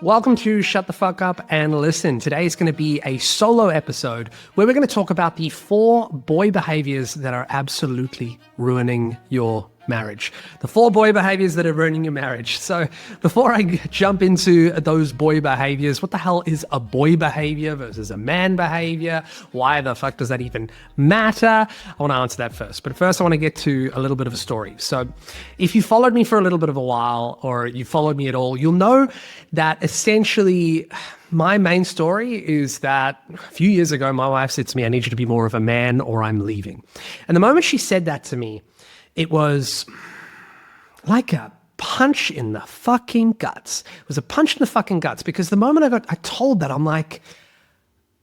Welcome to Shut the Fuck Up and Listen. Today is going to be a solo episode where we're going to talk about the 4 boy behaviors that are absolutely ruining your marriage. The 4 boy behaviors that are ruining your marriage. So before I jump into those boy behaviors, what the hell is a boy behavior versus a man behavior? Why the fuck does that even matter? I want to answer that first. But first I want to get to a little bit of a story. So if you followed me for a little bit of a while, or you followed me at all, you'll know that essentially my main story is that a few years ago, my wife said to me, I need you to be more of a man or I'm leaving. And the moment she said that to me, it was like a punch in the fucking guts. It was a punch in the fucking guts because the moment I told that, I'm like,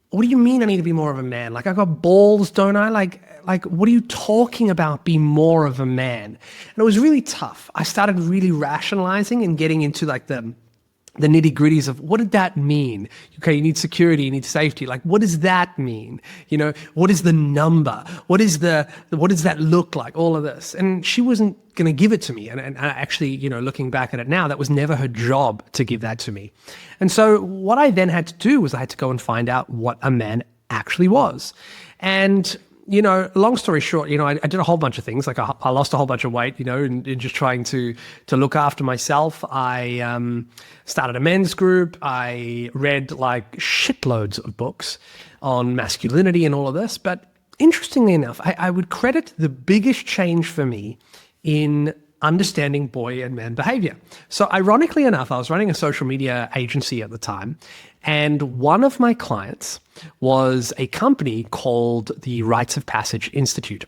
what do you mean I need to be more of a man? Like, I got balls, don't I? Like, what are you talking about, be more of a man? And it was really tough. I started really rationalizing and getting into like the nitty-gritties of what did that mean? Okay, you need security, you need safety. Like, what does that mean? You know, what is the number? What does that look like? All of this. And she wasn't going to give it to me. And actually, you know, looking back at it now, that was never her job to give that to me. And so what I then had to do was I had to go and find out what a man actually was. And you know, long story short, you know, I did a whole bunch of things. Like I lost a whole bunch of weight, you know, in just trying to look after myself. I started a men's group. I read like shitloads of books on masculinity and all of this. But interestingly enough, I would credit the biggest change for me in understanding boy and man behavior. So ironically enough, I was running a social media agency at the time, and one of my clients was a company called the Rites of Passage Institute.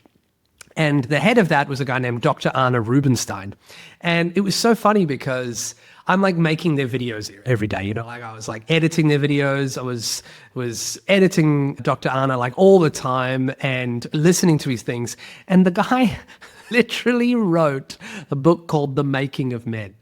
And the head of that was a guy named Dr. Arne Rubenstein. And it was so funny because I'm like making their videos every day, you know, like I was like editing their videos. I was editing Dr. Arne like all the time and listening to his things. And the guy literally wrote a book called The Making of Men.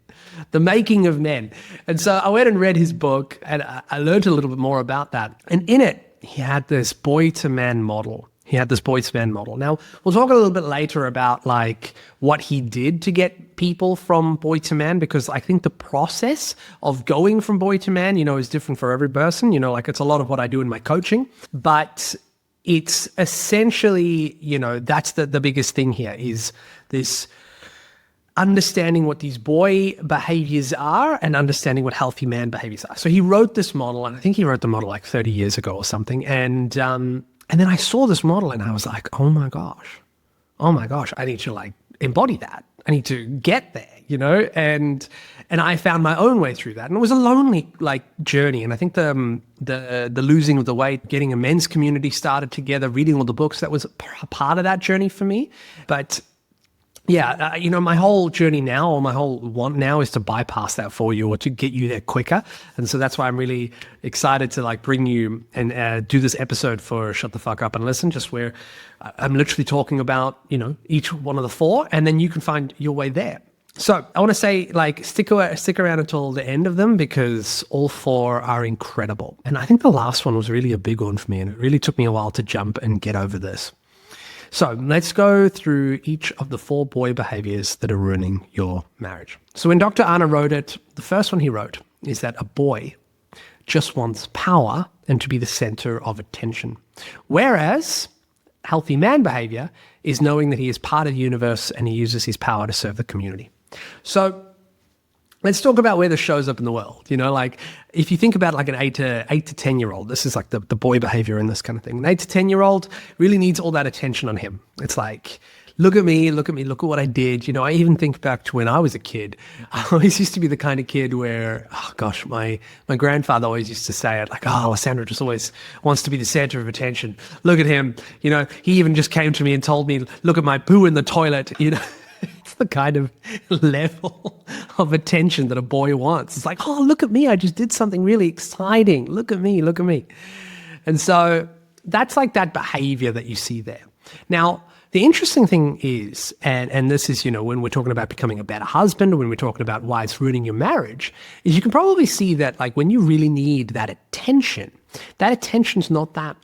The Making of Men. And so I went and read his book and I learned a little bit more about that. And in it, he had this boy to man model. Now, we'll talk a little bit later about like what he did to get people from boy to man, because I think the process of going from boy to man, you know, is different for every person. You know, like it's a lot of what I do in my coaching, but it's essentially, you know, that's the biggest thing here is this understanding what these boy behaviors are and understanding what healthy man behaviors are. So he wrote this model, and I think he wrote the model like 30 years ago or something. And then I saw this model and I was like, oh my gosh, I need to like embody that. I need to get there, you know? And I found my own way through that. And it was a lonely like journey. And I think the losing of the weight, getting a men's community started together, reading all the books, that was a part of that journey for me. But yeah, you know, my whole journey now, or my whole want now is to bypass that for you or to get you there quicker. And so that's why I'm really excited to like bring you and do this episode for Shut the Fuck Up and Listen, just where I'm literally talking about, you know, each one of the 4, and then you can find your way there. So I want to say like stick around until the end of them because all 4 are incredible. And I think the last one was really a big one for me, and it really took me a while to jump and get over this. So let's go through each of the 4 boy behaviors that are ruining your marriage. So when Dr. Arne wrote it, the first one he wrote is that a boy just wants power and to be the center of attention. Whereas healthy man behavior is knowing that he is part of the universe and he uses his power to serve the community. So let's talk about where this shows up in the world. You know, like if you think about like an 8 to 10-year-old, this is like the boy behavior in this kind of thing. An 8 to 10-year-old really needs all that attention on him. It's like, look at me, look at what I did. You know, I even think back to when I was a kid. I always used to be the kind of kid where, oh gosh, my grandfather always used to say it like, oh, Alessandro just always wants to be the center of attention. Look at him. You know, he even just came to me and told me, look at my poo in the toilet, you know. It's the kind of level of attention that a boy wants. It's like, oh, look at me. I just did something really exciting. Look at me. And so that's like that behavior that you see there. Now, the interesting thing is, and this is, you know, when we're talking about becoming a better husband, when we're talking about why it's ruining your marriage, is you can probably see that like when you really need that attention's not that,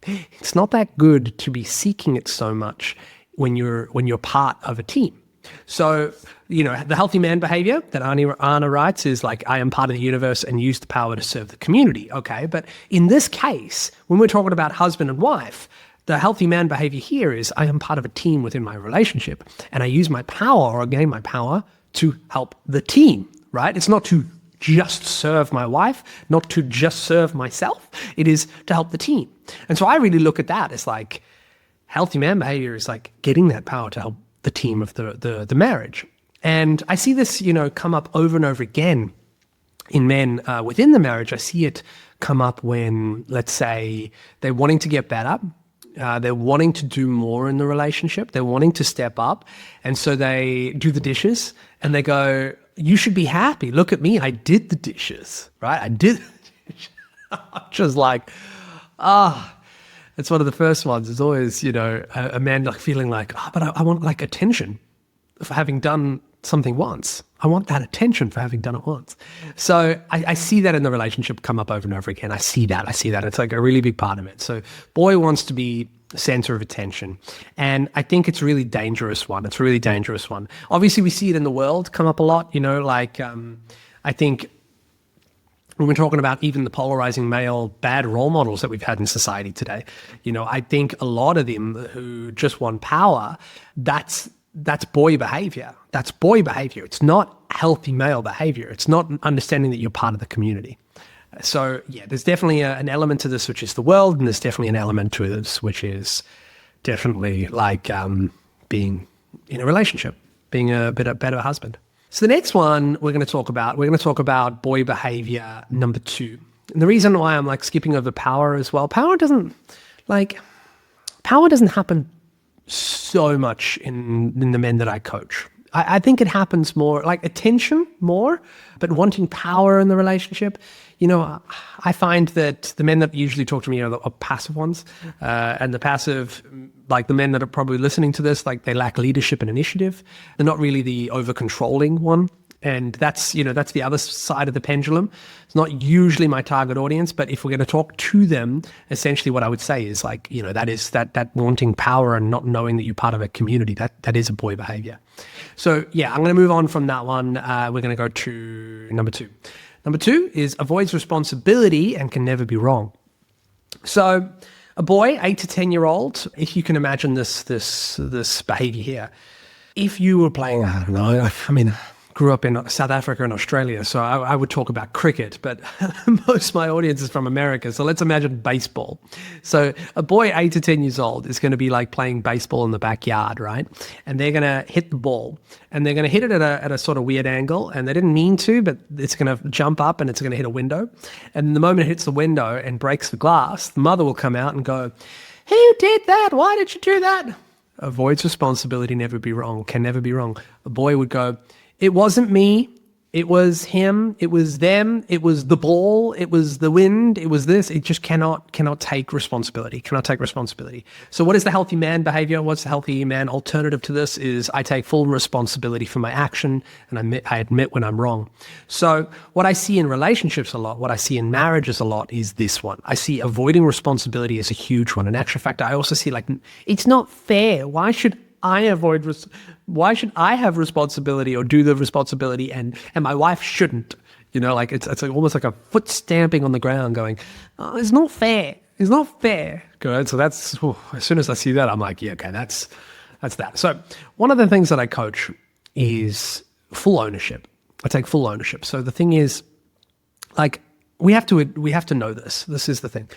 it's not that good to be seeking it so much when you're part of a team. So, the healthy man behavior that Arne writes is like, I am part of the universe and use the power to serve the community. Okay. But in this case, when we're talking about husband and wife, the healthy man behavior here is I am part of a team within my relationship and I use my power or gain my power to help the team, right? It's not to just serve my wife, not to just serve myself. It is to help the team. And so I really look at that as like healthy man behavior is like getting that power to help the team of the marriage. And I see this, come up over and over again in men within the marriage. I see it come up when, let's say, they're wanting to get better. They're wanting to do more in the relationship. They're wanting to step up. And so they do the dishes and they go, you should be happy. Look at me. I did the dishes, right? I did the dishes. Just like, it's one of the first ones. It's always, a man like feeling like, but I want like attention for having done something once. I want that attention for having done it once. So I see that in the relationship come up over and over again. I see that. It's like a really big part of it. So boy wants to be the center of attention. And I think it's a really dangerous one. Obviously, we see it in the world come up a lot, I think when we're talking about even the polarizing male bad role models that we've had in society today, I think a lot of them who just want power, that's boy behavior. That's boy behavior. It's not healthy male behavior. It's not understanding that you're part of the community. So yeah, there's definitely an element to this, which is the world, and there's definitely an element to this, which is definitely like being in a relationship, being a better husband. So the next one we're going to talk about boy behavior number 2. And the reason why I'm like skipping over power as well, power doesn't happen so much in the men that I coach. I think it happens more like attention more, but wanting power in the relationship. I find that the men that usually talk to me are passive ones, and the passive, like the men that are probably listening to this, like they lack leadership and initiative. They're not really the over-controlling one. And that's the other side of the pendulum. It's not usually my target audience, but if we're going to talk to them, essentially what I would say is like, that is that wanting power and not knowing that you're part of a community, that is a boy behavior. So yeah, I'm going to move on from that one. We're going to go to number 2. Number 2 is avoids responsibility and can never be wrong. So a boy, 8 to 10-year-old, if you can imagine this behavior here, if you were playing, I don't know, grew up in South Africa and Australia, so I would talk about cricket, but most of my audience is from America, so let's imagine baseball. So a boy 8 to 10 years old is going to be like playing baseball in the backyard, right? And they're going to hit the ball, and they're going to hit it at a sort of weird angle, and they didn't mean to, but it's going to jump up and it's going to hit a window. And the moment it hits the window and breaks the glass, the mother will come out and go, "Who did that? Why did you do that?" Avoids responsibility, never be wrong, can never be wrong. A boy would go, "It wasn't me, it was him, it was them, it was the ball, it was the wind, it was this." It just cannot take responsibility, So what is the healthy man behavior? What's the healthy man alternative to this is I take full responsibility for my action and I admit when I'm wrong. So what I see in relationships a lot, what I see in marriages a lot is this one. I see avoiding responsibility as a huge one. In actual fact, I also see like, it's not fair. Why should I have responsibility or do the responsibility and my wife shouldn't? It's like almost like a foot stamping on the ground going, "Oh, it's not fair. It's not fair." Good. So that's, as soon as I see that, I'm like, yeah, okay, that's that. So one of the things that I coach is full ownership. I take full ownership. So the thing is, like, we have to know this. This is the thing.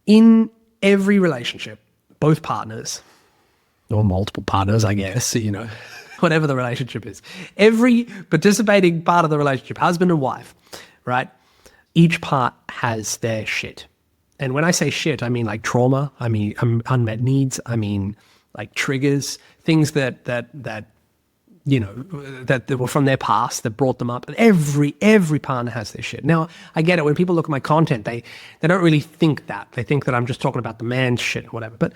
In every relationship, both partners, or multiple partners, I guess, whatever the relationship is. Every participating part of the relationship, husband and wife, right? Each part has their shit. And when I say shit, I mean like trauma, I mean unmet needs, I mean like triggers, things that were from their past that brought them up. Every partner has their shit. Now, I get it. When people look at my content, they don't really think that. They think that I'm just talking about the man's shit or whatever. But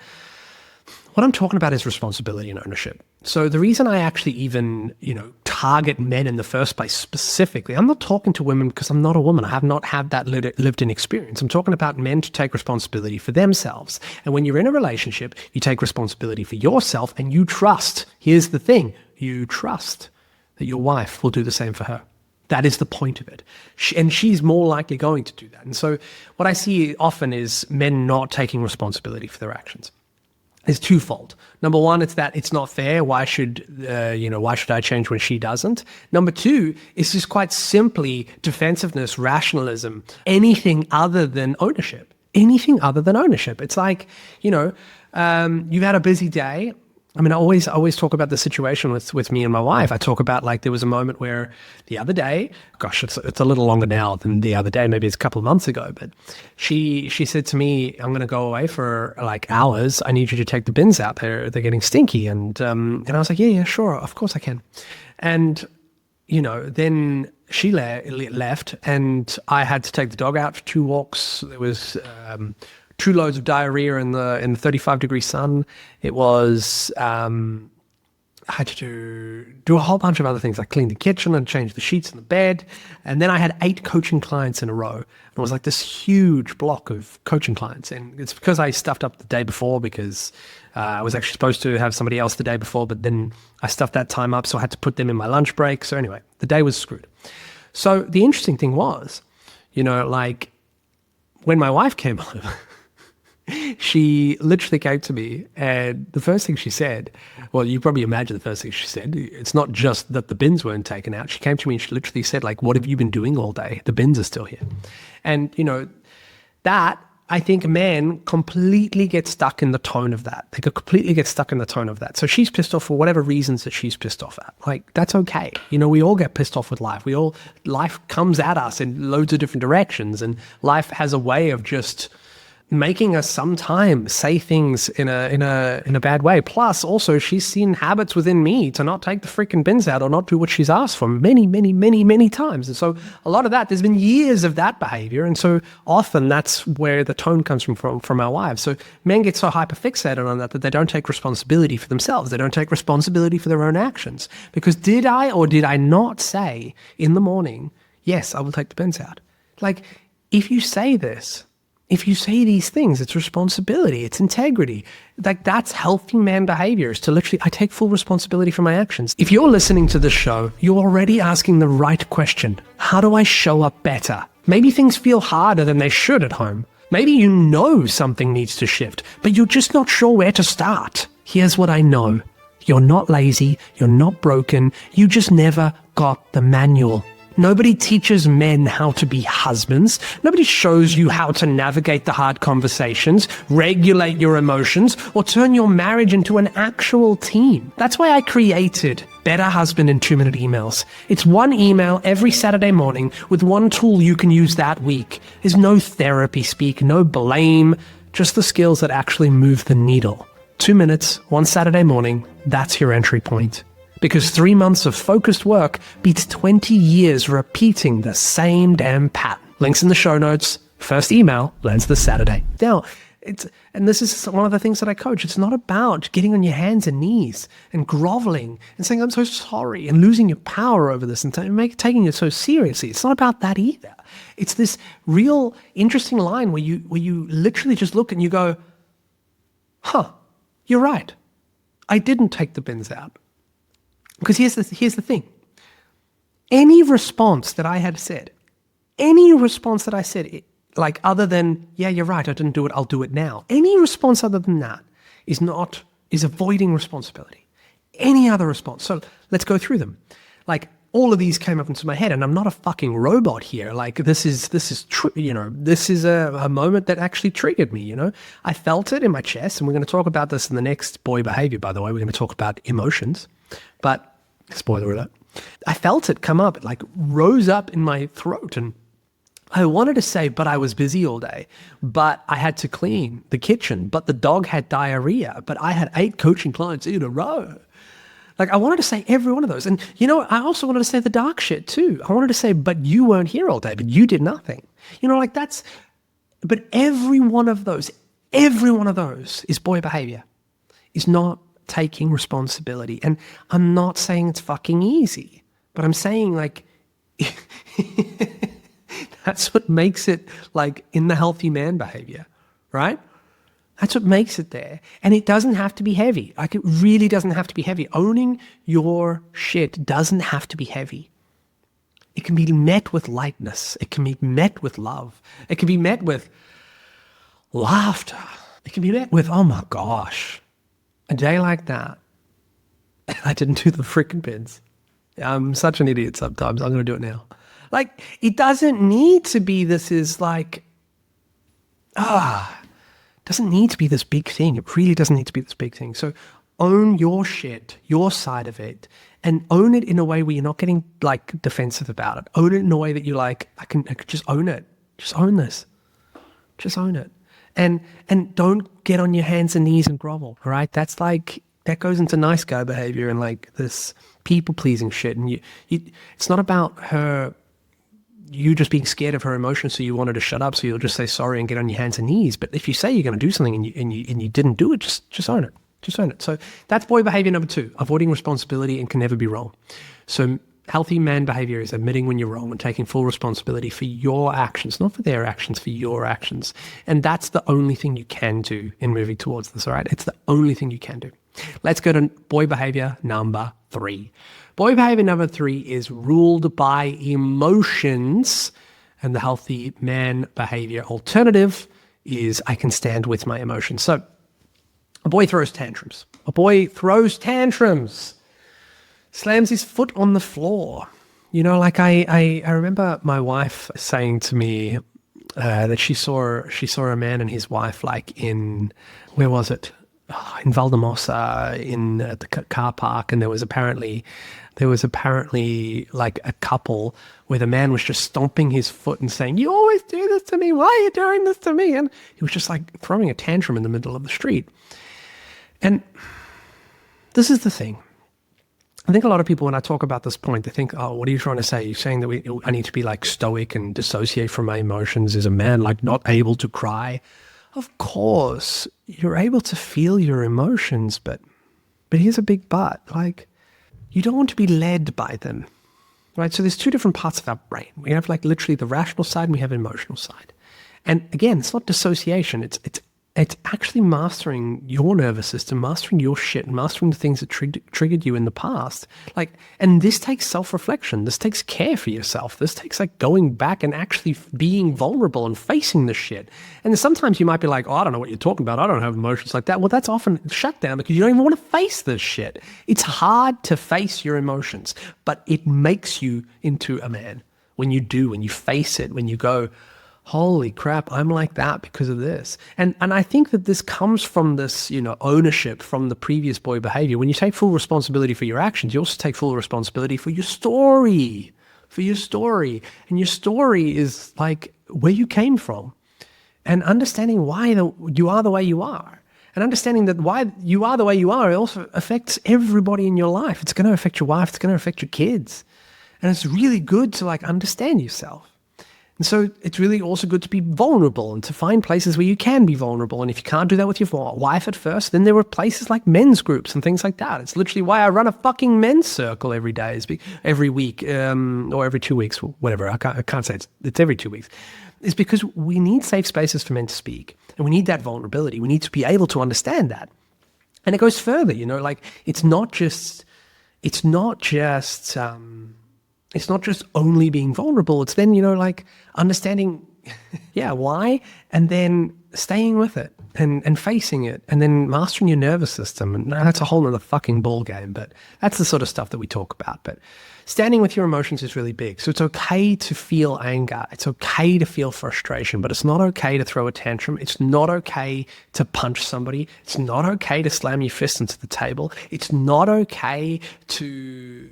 what I'm talking about is responsibility and ownership. So the reason I actually even, target men in the first place specifically, I'm not talking to women because I'm not a woman. I have not had that lived-in experience. I'm talking about men to take responsibility for themselves. And when you're in a relationship, you take responsibility for yourself and you trust. Here's the thing. you trust that your wife will do the same for her. That is the point of it. And she's more likely going to do that. And so what I see often is men not taking responsibility for their actions. It's twofold. Number one, it's that it's not fair. Why should I change when she doesn't? Number two, it's just quite simply defensiveness, rationalism, anything other than ownership. Anything other than ownership. It's like, you've had a busy day. I mean, I always talk about the situation with me and my wife. I talk about, like, there was a moment where the other day, gosh, it's a little longer now than the other day, maybe it's a couple of months ago, but she said to me, I'm going to go away for like hours. I need you to take the bins out. They're getting stinky. And I was like, yeah, sure. Of course I can. And, then she left and I had to take the dog out for 2 walks. There was 2 loads of diarrhea in the 35-degree sun. It was, I had to do a whole bunch of other things, like clean the kitchen and change the sheets in the bed. And then I had 8 coaching clients in a row. It was like this huge block of coaching clients. And it's because I stuffed up the day before, because I was actually supposed to have somebody else the day before, but then I stuffed that time up, so I had to put them in my lunch break. So anyway, the day was screwed. So the interesting thing was, like when my wife came over, she literally came to me, and the first thing she said, well, you probably imagine the first thing she said, it's not just that the bins weren't taken out. She came to me and she literally said, like, what have you been doing all day? The bins are still here. And, that, I think men completely get stuck in the tone of that. They could completely get stuck in the tone of that. So she's pissed off for whatever reasons that she's pissed off at. Like, that's okay. We all get pissed off with life. Life comes at us in loads of different directions, and life has a way of just making us sometimes say things in a bad way. Plus, also, she's seen habits within me to not take the freaking bins out or not do what she's asked for many, many, many, many times. And so a lot of that, there's been years of that behavior. And so often that's where the tone comes from our wives. So men get so hyperfixated on that they don't take responsibility for themselves. They don't take responsibility for their own actions. Because did I or did I not say in the morning, yes, I will take the bins out? Like, if you say this, if you say these things, it's responsibility, it's integrity. Like, that's healthy man behaviors, to literally, I take full responsibility for my actions. If you're listening to this show, you're already asking the right question. How do I show up better? Maybe things feel harder than they should at home. Maybe something needs to shift, but you're just not sure where to start. Here's what I know. You're not lazy, you're not broken, you just never got the manual. Nobody teaches men how to be husbands. Nobody shows you how to navigate the hard conversations, regulate your emotions, or turn your marriage into an actual team. That's why I created Better Husband in 2-Minute Emails. It's 1 email every Saturday morning with 1 tool you can use that week. There's no therapy speak, no blame, just the skills that actually move the needle. 2 minutes, 1 Saturday morning, that's your entry point. Because 3 months of focused work beats 20 years repeating the same damn pattern. Links in the show notes. First email lands this Saturday. Now, and this is one of the things that I coach. It's not about getting on your hands and knees and groveling and saying, I'm so sorry, and losing your power over this and taking it so seriously. It's not about that either. It's this real interesting line where you literally just look and you go, you're right. I didn't take the bins out. Because here's the thing. Any response that I had said, like, other than, yeah, you're right, I didn't do it, I'll do it now. Any response other than that is avoiding responsibility. Any other response. So let's go through them. Like, all of these came up into my head, and I'm not a fucking robot here. Like, this is a moment that actually triggered me, I felt it in my chest, and we're going to talk about this in the next boy behavior, by the way. We're going to talk about emotions. But, spoiler alert, I felt it come up. It like rose up in my throat, and I wanted to say, but I was busy all day, but I had to clean the kitchen, but the dog had diarrhea, but I had 8 coaching clients in a row. Like, I wanted to say every one of those. And, I also wanted to say the dark shit too. I wanted to say, but you weren't here all day, but you did nothing. But every one of those is boy behavior, is not taking responsibility. And I'm not saying it's fucking easy, but I'm saying, like, that's what makes it, like, in the healthy man behavior, right? That's what makes it there. And it doesn't have to be heavy. Like, it really doesn't have to be heavy. Owning your shit doesn't have to be heavy. It can be met with lightness. It can be met with love. It can be met with laughter. It can be met with, oh my gosh, a day like that, I didn't do the freaking bins. I'm such an idiot sometimes. I'm going to do it now. Like, it doesn't need to be this is like, doesn't need to be this big thing. It really doesn't need to be this big thing. So own your shit, your side of it, and own it in a way where you're not getting like defensive about it. Own it in a way that you're like, I can just own it. Just own this. Just own it. And don't get on your hands and knees and grovel, all right? That's like, that goes into nice guy behavior and like this people pleasing shit. And you it's not about you just being scared of her emotions, so you want her to shut up, so you'll just say sorry and get on your hands and knees. But if you say you're going to do something and you didn't do it, just own it. Just own it. So that's boy behavior number 2, avoiding responsibility and can never be wrong. So healthy man behavior is admitting when you're wrong and taking full responsibility for your actions, not for their actions, for your actions. And that's the only thing you can do in moving towards this, all right? It's the only thing you can do. Let's go to boy behavior number 3. Boy behavior number 3 is ruled by emotions, and the healthy man behavior alternative is I can stand with my emotions. So a boy throws tantrums. Slams his foot on the floor. You know, like I remember my wife saying to me that she saw a man and his wife like in, where was it? In Valdemossa, in the car park, and there was apparently like a couple where the man was just stomping his foot and saying, "You always do this to me. Why are you doing this to me?" And he was just like throwing a tantrum in the middle of the street. And this is the thing. I think a lot of people, when I talk about this point, they think, oh, what are you trying to say? You're saying that I need to be like stoic and dissociate from my emotions. Is a man like not able to cry? Of course, you're able to feel your emotions, but here's a big but. Like, you don't want to be led by them, right? So there's 2 different parts of our brain. We have like literally the rational side and we have an emotional side. And again, it's not dissociation. It's actually mastering your nervous system, mastering your shit, mastering the things that triggered you in the past. Like, and this takes self-reflection. This takes care for yourself. This takes like going back and actually being vulnerable and facing the shit. And sometimes you might be like, oh, I don't know what you're talking about. I don't have emotions like that. Well, that's often shut down because you don't even want to face this shit. It's hard to face your emotions, but it makes you into a man when you do, when you face it, when you go, holy crap, I'm like that because of this. And I think that this comes from this, ownership from the previous boy behavior. When you take full responsibility for your actions, you also take full responsibility for your story. And your story is like where you came from. And understanding why you are the way you are. And understanding that why you are the way you are, it also affects everybody in your life. It's going to affect your wife. It's going to affect your kids. And it's really good to like understand yourself. And so it's really also good to be vulnerable and to find places where you can be vulnerable. And if you can't do that with your wife at first, then there are places like men's groups and things like that. It's literally why I run a fucking men's circle every day, every week, or every 2 weeks, or whatever. I can't say it's every 2 weeks. It's because we need safe spaces for men to speak. And we need that vulnerability. We need to be able to understand that. And it goes further, like it's not just only being vulnerable. It's then, like understanding, why, and then staying with it and facing it and then mastering your nervous system. And that's a whole nother fucking ball game, but that's the sort of stuff that we talk about. But standing with your emotions is really big. So it's okay to feel anger. It's okay to feel frustration, but it's not okay to throw a tantrum. It's not okay to punch somebody. It's not okay to slam your fist into the table. It's not okay to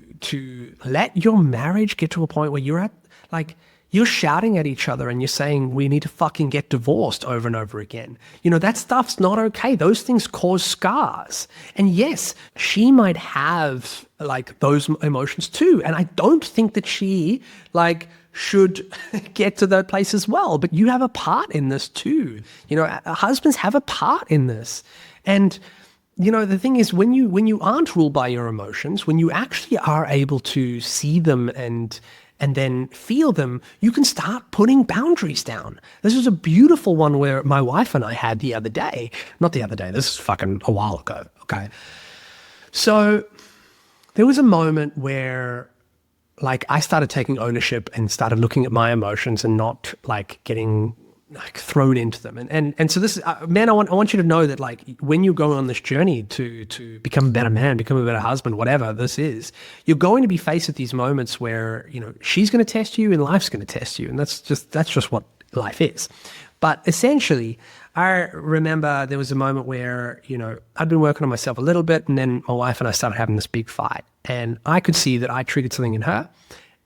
let your marriage get to a point where you're at, like, you're shouting at each other and you're saying, we need to fucking get divorced over and over again. That stuff's not okay. Those things cause scars. And yes, she might have like those emotions too. And I don't think that she should get to that place as well. But you have a part in this too. Husbands have a part in this. And the thing is, when you aren't ruled by your emotions, when you actually are able to see them and and then feel them, you can start putting boundaries down. This was a beautiful one where my wife and I had the other day. Not the other day, this is fucking a while ago, okay? So there was a moment where like I started taking ownership and started looking at my emotions and not like getting like thrown into them. And so this, man, I want you to know that like when you go on this journey to become a better man, become a better husband, whatever this is, you're going to be faced with these moments where, you know, she's going to test you and life's going to test you. And that's just what life is. But essentially, I remember there was a moment where, you know, I'd been working on myself a little bit, and then my wife and I started having this big fight. And I could see that I triggered something in her.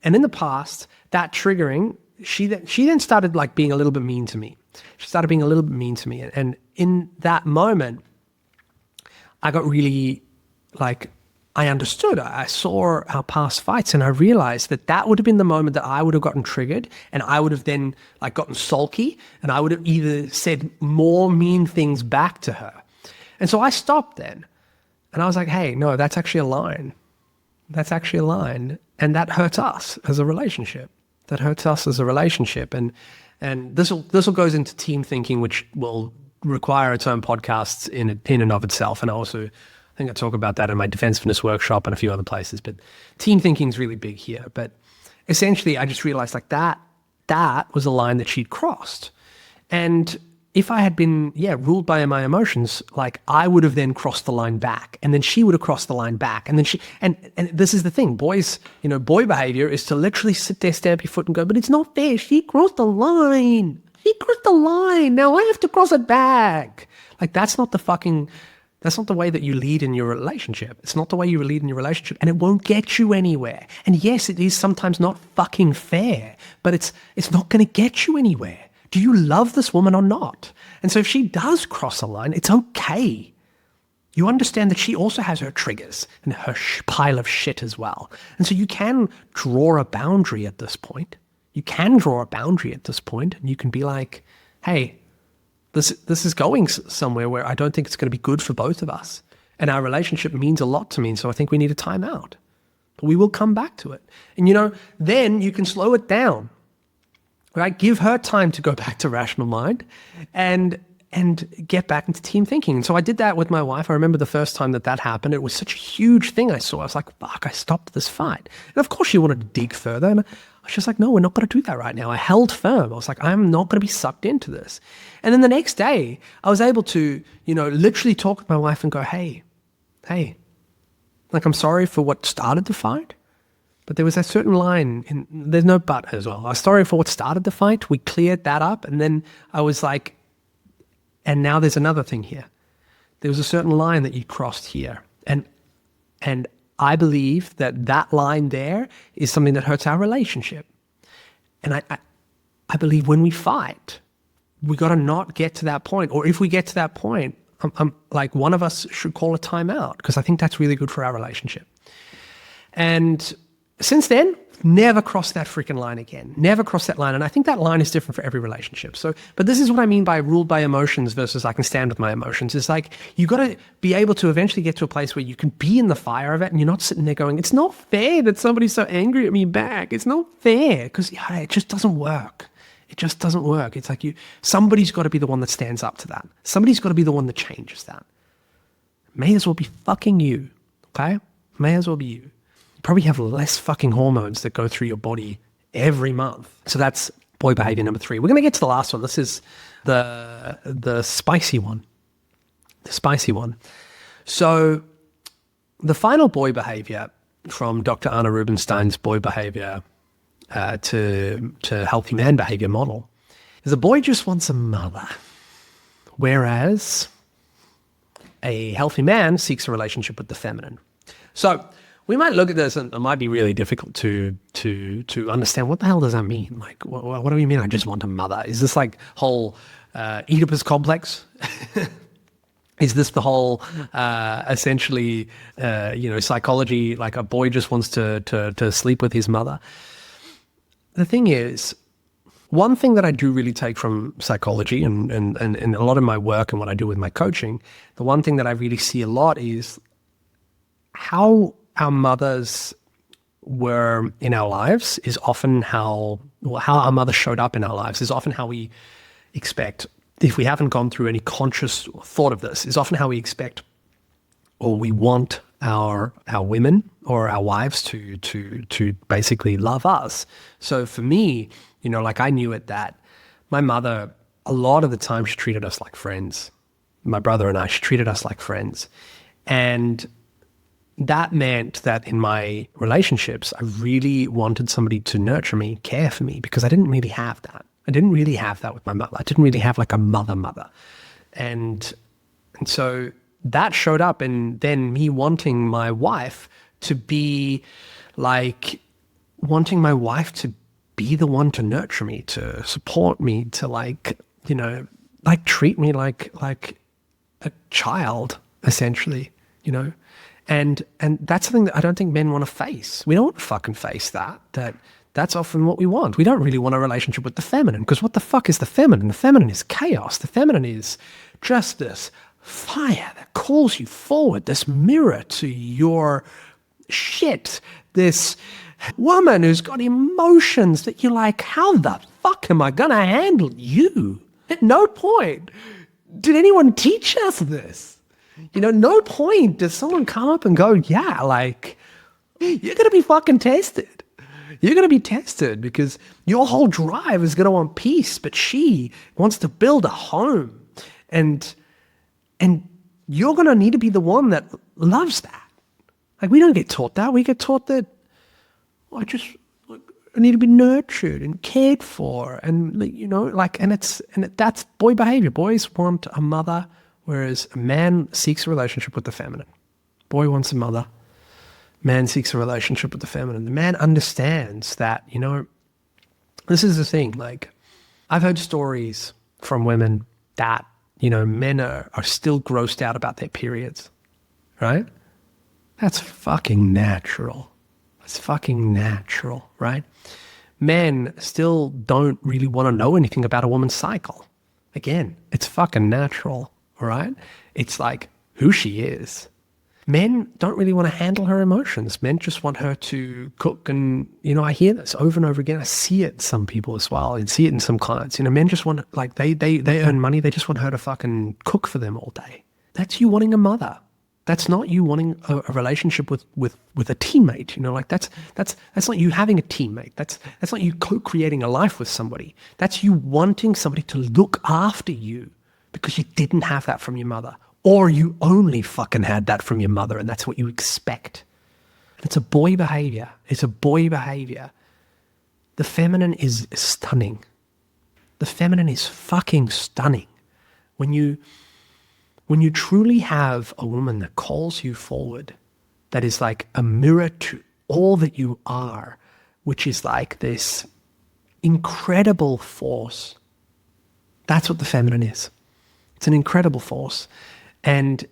And in the past, that triggering, she then started like being a little bit mean to me. She started being a little bit mean to me. And in that moment, I got really like, I understood. I saw our past fights and I realized that would have been the moment that I would have gotten triggered, and I would have then like gotten sulky, and I would have either said more mean things back to her. And so I stopped then, and I was like, hey, no, that's actually a line. That's actually a line. And that hurts us as a relationship. That hurts us as a relationship. And this will goes into team thinking, which will require its own podcasts in and of itself. And I think I talk about that in my defensiveness workshop and a few other places. But team thinking is really big here. But essentially, I just realized like that was a line that she'd crossed. And if I had been, ruled by my emotions, like I would have then crossed the line back, and then she would have crossed the line back. And then and this is the thing, boys, you know, boy behavior is to literally sit there, stamp your foot and go, but it's not fair. She crossed the line. She crossed the line. Now I have to cross it back. Like that's not the way that you lead in your relationship. It's not the way you lead in your relationship, and it won't get you anywhere. And yes, it is sometimes not fucking fair, but it's not going to get you anywhere. Do you love this woman or not? And so if she does cross a line, it's okay. You understand that she also has her triggers and her pile of shit as well. And so you can draw a boundary at this point. You can draw a boundary at this point, and you can be like, hey, this is going somewhere where I don't think it's going to be good for both of us. And our relationship means a lot to me, and so I think we need a time out. But we will come back to it. And, you know, then you can slow it down. Right? Give her time to go back to rational mind and get back into team thinking. And so I did that with my wife. I remember the first time that happened, it was such a huge thing I saw. I was like, fuck, I stopped this fight. And of course she wanted to dig further. And I was just like, no, we're not going to do that right now. I held firm. I was like, I'm not going to be sucked into this. And then the next day I was able to, you know, literally talk with my wife and go, hey, like, I'm sorry for what started the fight. But there was a certain line, there's no but as well. I was sorry for what started the fight. We cleared that up. And then I was like, and now there's another thing here. There was a certain line that you crossed here. And I believe that line there is something that hurts our relationship. And I believe when we fight, we got to not get to that point. Or if we get to that point, I'm like, one of us should call a timeout, because I think that's really good for our relationship. And since then, never crossed that freaking line again. Never crossed that line. And I think that line is different for every relationship. So, but this is what I mean by ruled by emotions versus I can stand with my emotions. It's like, you got to be able to eventually get to a place where you can be in the fire of it, and you're not sitting there going, it's not fair that somebody's so angry at me back. It's not fair, because it just doesn't work. It just doesn't work. It's like somebody's got to be the one that stands up to that. Somebody's got to be the one that changes that. May as well be fucking you, okay? May as well be you. Probably have less fucking hormones that go through your body every month. So that's boy behavior number 3. We're going to get to the last one. This is the spicy one. The spicy one. So the final boy behavior from Dr. Arne Rubenstein's boy behavior to healthy man behavior model is a boy just wants a mother, whereas a healthy man seeks a relationship with the feminine. So we might look at this and it might be really difficult to understand, what the hell does that mean? Like, what do you mean I just want a mother? Is this like whole Oedipus complex? Is this the whole essentially, psychology, like a boy just wants to sleep with his mother? The thing is, one thing that I do really take from psychology and a lot of my work and what I do with my coaching, the one thing that I really see a lot is how our mothers were in our lives is often how our mother showed up in our lives is often how we expect, if we haven't gone through any conscious thought of this, is often how we expect or we want our women or our wives to basically love us. So for me, like I knew it that my mother, a lot of the time she treated us like friends. My brother and I, she treated us like friends. And that meant that in my relationships, I really wanted somebody to nurture me, care for me, because I didn't really have that. I didn't really have that with my mother. I didn't really have like a mother. And so that showed up in then me wanting my wife to be like, wanting my wife to be the one to nurture me, to support me, to like treat me like a child, essentially, And that's something that I don't think men want to face. We don't want to fucking face that's often what we want. We don't really want a relationship with the feminine, because what the fuck is the feminine? The feminine is chaos. The feminine is just this fire that calls you forward, this mirror to your shit, this woman who's got emotions that you're like, how the fuck am I going to handle you? At no point did anyone teach us this. No point does someone come up and go, yeah, like, you're going to be fucking tested. You're going to be tested because your whole drive is going to want peace, but she wants to build a home. And you're going to need to be the one that loves that. Like, we don't get taught that. We get taught that, I need to be nurtured and cared for. And, that's boy behavior. Boys want a mother, whereas a man seeks a relationship with the feminine. Boy wants a mother. Man seeks a relationship with the feminine. The man understands that, this is the thing. Like, I've heard stories from women that, men are still grossed out about their periods, right? That's fucking natural. It's fucking natural, right? Men still don't really want to know anything about a woman's cycle. Again, it's fucking natural, all right? It's like who she is. Men don't really want to handle her emotions. Men just want her to cook. And, I hear this over and over again. I see it in some people as well. I see it in some clients. Men just want, like, they earn money. They just want her to fucking cook for them all day. That's you wanting a mother. That's not you wanting a relationship with a teammate. That's not you having a teammate. That's not you co-creating a life with somebody. That's you wanting somebody to look after you because you didn't have that from your mother. Or you only fucking had that from your mother, and that's what you expect. It's a boy behavior. It's a boy behavior. The feminine is stunning. The feminine is fucking stunning. When you truly have a woman that calls you forward, that is like a mirror to all that you are, which is like this incredible force. That's what the feminine is. It's an incredible force. And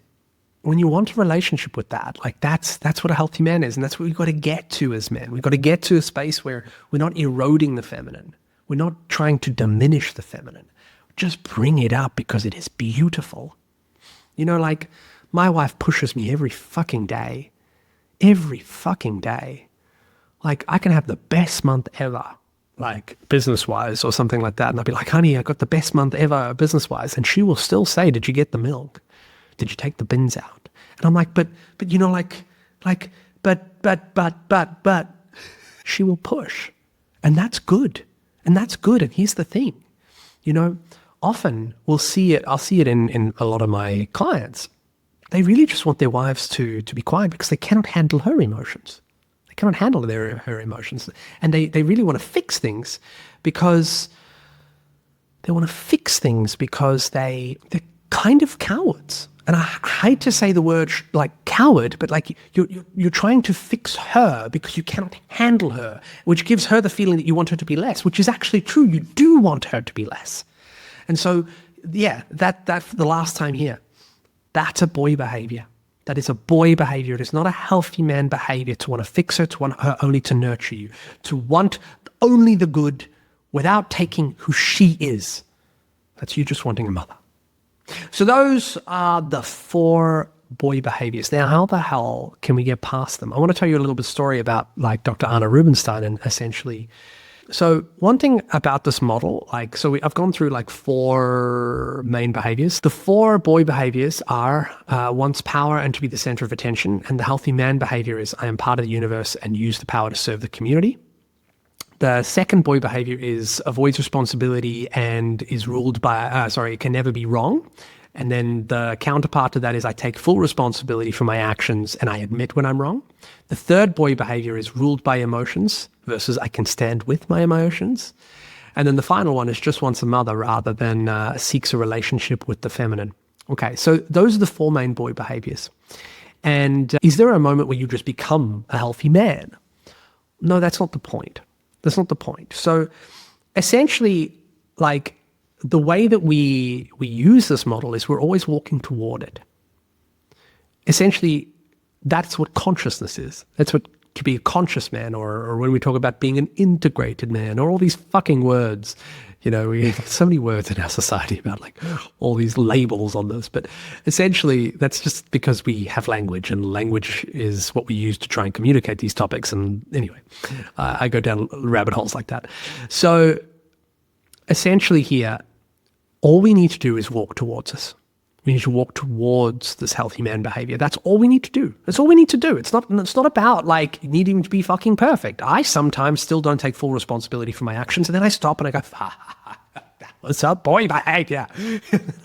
when you want a relationship with that, like that's what a healthy man is. And that's what we've got to get to as men. We've got to get to a space where we're not eroding the feminine. We're not trying to diminish the feminine. Just bring it up because it is beautiful. Like my wife pushes me every fucking day. Every fucking day. Like I can have the best month ever, like business-wise or something like that. And I'll be like, honey, I got the best month ever business-wise. And she will still say, did you get the milk? Did you take the bins out? And I'm like, but she will push. And that's good. And that's good. And here's the thing, often I'll see it in a lot of my clients. They really just want their wives to be quiet because they cannot handle her emotions. They cannot handle her emotions. And they really want to fix things because they're kind of cowards. And I hate to say the word like coward, but like you're trying to fix her because you cannot handle her, which gives her the feeling that you want her to be less, which is actually true. You do want her to be less. And so, yeah, that for the last time here, that's a boy behavior. That is a boy behavior. It is not a healthy man behavior to want to fix her, to want her only to nurture you, to want only the good without taking who she is. That's you just wanting a mother. So those are the 4 boy behaviors. Now, how the hell can we get past them? I want to tell you a little bit of story about like Dr. Arne Rubenstein and essentially. So one thing about this model, I've gone through like 4 main behaviors. The 4 boy behaviors are wants power and to be the center of attention. And the healthy man behavior is I am part of the universe and use the power to serve the community. The second boy behavior is avoids responsibility and is ruled by, it can never be wrong. And then the counterpart to that is I take full responsibility for my actions and I admit when I'm wrong. The third boy behavior is ruled by emotions versus I can stand with my emotions. And then the final one is just wants a mother rather than seeks a relationship with the feminine. Okay, so those are the 4 main boy behaviors. And is there a moment where you just become a healthy man? No, that's not the point. That's not the point. So essentially, like, the way that we use this model is we're always walking toward it. Essentially, that's what consciousness is. That's what to be a conscious man, or when we talk about being an integrated man, or all these fucking words. You know, we have so many words in our society about like all these labels on this, but essentially that's just because we have language, and language is what we use to try and communicate these topics. And anyway, I go down rabbit holes like that. So essentially here, all we need to do is walk towards us. We need to walk towards this healthy man behavior. That's all we need to do. That's all we need to do. It's not about like needing to be fucking perfect. I sometimes still don't take full responsibility for my actions, and then I stop and I go, what's up, boy behavior?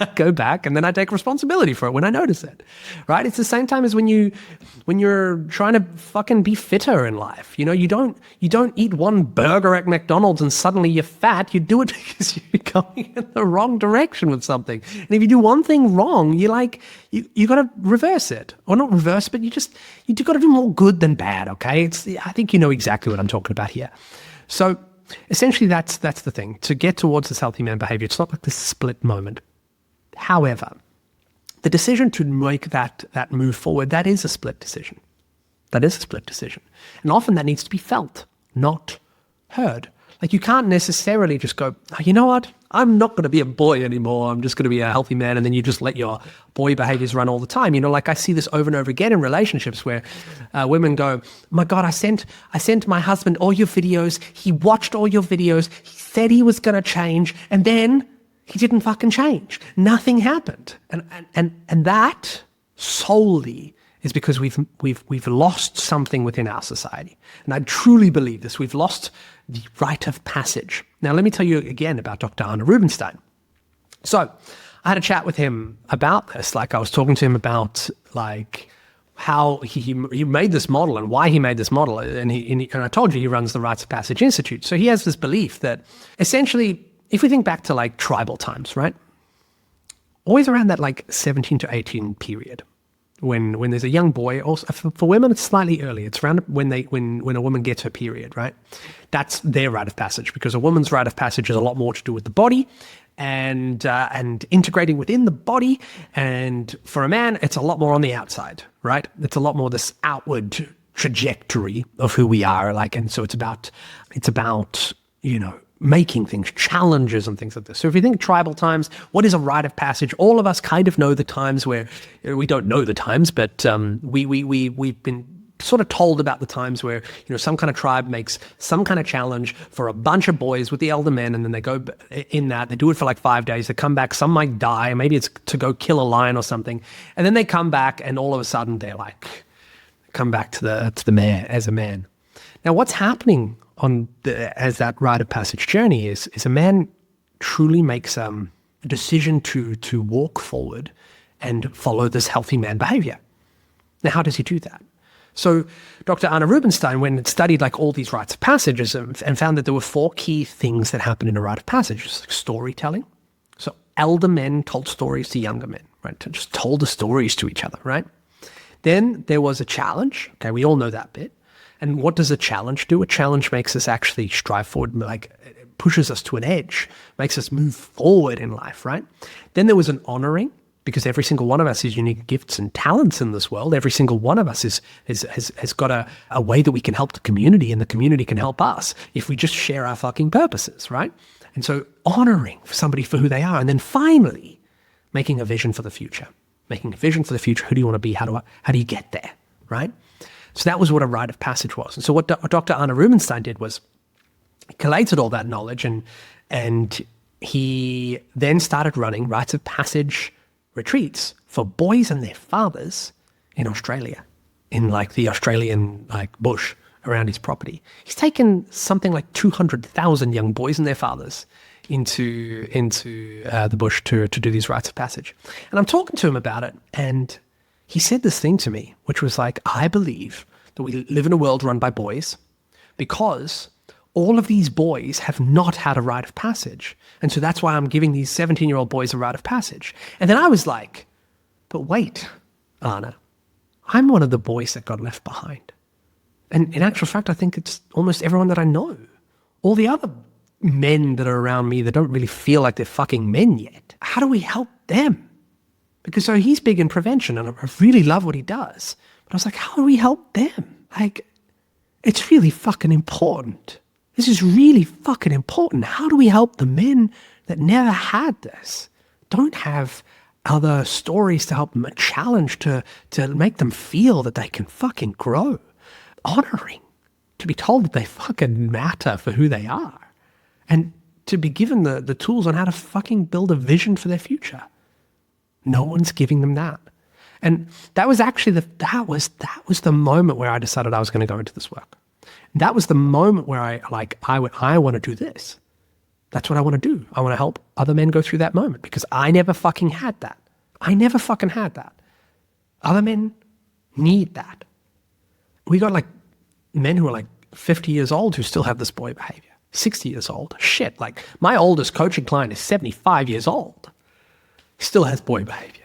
I go back and then I take responsibility for it when I notice it, right? It's the same time as when you're trying to fucking be fitter in life. You know, you don't eat one burger at McDonald's and suddenly you're fat. You do it because you're going in the wrong direction with something. And if you do one thing wrong, you got to reverse it, or not reverse, but you got to do more good than bad. Okay, I think you know exactly what I'm talking about here. So essentially, that's the thing. To get towards this healthy man behavior, it's not like this split moment. However, the decision to make that move forward, that is a split decision. That is a split decision. And often that needs to be felt, not heard. Like, you can't necessarily just go, oh, you know what? I'm not going to be a boy anymore. I'm just going to be a healthy man. And then you just let your boy behaviors run all the time. You know, like I see this over and over again in relationships where women go, my God, I sent my husband all your videos. He watched all your videos. He said he was going to change. And then he didn't fucking change. Nothing happened. And that solely is because we've lost something within our society. And I truly believe this. We've lost the rite of passage. Now, let me tell you again about Dr. Arne Rubenstein. So I had a chat with him about this. Like, I was talking to him about like how he made this model and why he made this model. And I told you he runs the Rites of Passage Institute. So he has this belief that essentially, if we think back to like tribal times, right? Always around that like 17 to 18 period. When there's a young boy, also for women it's slightly early. It's around when a woman gets her period, right? That's their rite of passage, because a woman's rite of passage is a lot more to do with the body and integrating within the body. And for a man, it's a lot more on the outside, right? It's a lot more this outward trajectory of who we are, like, and so it's about you know, making things, challenges and things like this. So if you think tribal times, what is a rite of passage? All of us kind of know the times where, we don't know the times, but we've been sort of told about the times where, you know, some kind of tribe makes some kind of challenge for a bunch of boys with the elder men, and then they go in that, they do it for like 5 days, they come back, some might die, maybe it's to go kill a lion or something, and then they come back and all of a sudden they're like, come back to the man as a man. Now what's happening as that rite of passage journey is a man truly makes a decision to walk forward and follow this healthy man behavior. Now, how does he do that? So Dr. Arne Rubenstein went and studied like all these rites of passages and found that there were 4 key things that happen in a rite of passage. It's like storytelling. So elder men told stories to younger men, right? Just told the stories to each other, right? Then there was a challenge. Okay, we all know that bit. And what does a challenge do? A challenge makes us actually strive forward, like it pushes us to an edge, makes us move forward in life, right? Then there was an honoring, because every single one of us has unique gifts and talents in this world. Every single one of us has got a way that we can help the community, and the community can help us if we just share our fucking purposes, right? And so honoring somebody for who they are, and then finally making a vision for the future. making a vision for the future. Who do you want to be? How do you get there, right? So that was what a rite of passage was. And so what Dr. Arne Rubenstein did was collated all that knowledge, and he then started running rites of passage retreats for boys and their fathers in Australia, in like the Australian like bush around his property. He's taken something like 200,000 young boys and their fathers into the bush to do these rites of passage. And I'm talking to him about it, and he said this thing to me, which was like, I believe that we live in a world run by boys because all of these boys have not had a rite of passage. And so that's why I'm giving these 17-year-old boys a rite of passage. And then I was like, but wait, Arne, I'm one of the boys that got left behind. And in actual fact, I think it's almost everyone that I know. All the other men that are around me that don't really feel like they're fucking men yet. How do we help them? Because so he's big in prevention, and I really love what he does. But I was like, how do we help them? Like, it's really fucking important. This is really fucking important. How do we help the men that never had this? Don't have other stories to help them, a challenge to make them feel that they can fucking grow. Honoring, to be told that they fucking matter for who they are. And to be given the tools on how to fucking build a vision for their future. No one's giving them that. And that was actually that was the moment where I decided I was going to go into this work. That was the moment where I want to do this. That's what I want to do. I want to help other men go through that moment because I never fucking had that. I never fucking had that. Other men need that. We got like men who are like 50 years old who still have this boy behavior. 60 years old. Shit, like my oldest coaching client is 75 years old. Still has boy behavior.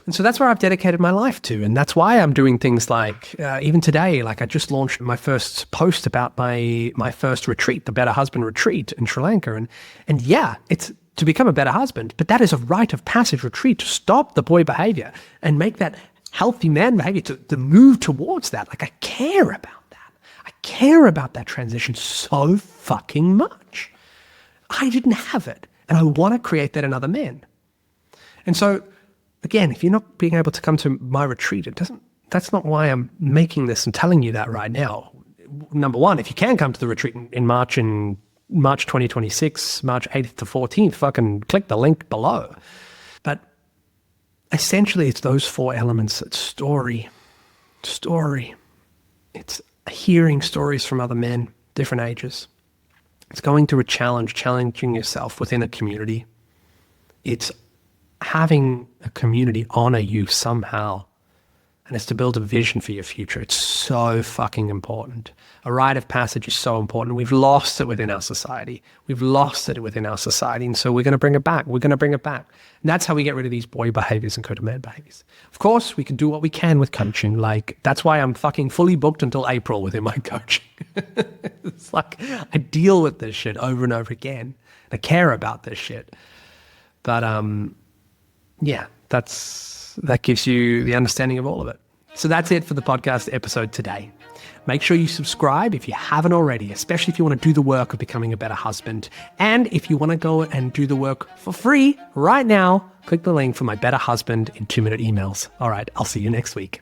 And so that's where I've dedicated my life to. And that's why I'm doing things like, even today, like I just launched my first post about my first retreat, the Better Husband Retreat in Sri Lanka. And yeah, it's to become a better husband, but that is a rite of passage retreat to stop the boy behavior and make that healthy man behavior to move towards that. Like I care about that. I care about that transition so fucking much. I didn't have it. And I want to create that in other men. And so, again, if you're not being able to come to my retreat, that's not why I'm making this and telling you that right now. Number one, if you can come to the retreat in March 2026, March 8th to 14th, fucking click the link below. But essentially, it's those four elements. It's story. It's hearing stories from other men, different ages. It's going through a challenge, challenging yourself within a community. It's having a community honor you somehow. And it's to build a vision for your future. It's so fucking important. A rite of passage is so important. We've lost it within our society. And so we're going to bring it back. And that's how we get rid of these boy behaviors and co-demand behaviors. Of course, we can do what we can with coaching. Like, that's why I'm fucking fully booked until April within my coaching. It's like, I deal with this shit over and over again. I care about this shit. But, yeah, that gives you the understanding of all of it. So that's it for the podcast episode today. Make sure you subscribe if you haven't already, especially if you want to do the work of becoming a better husband. And if you want to go and do the work for free right now, click the link for my Better Husband in 2-minute emails. All right, I'll see you next week.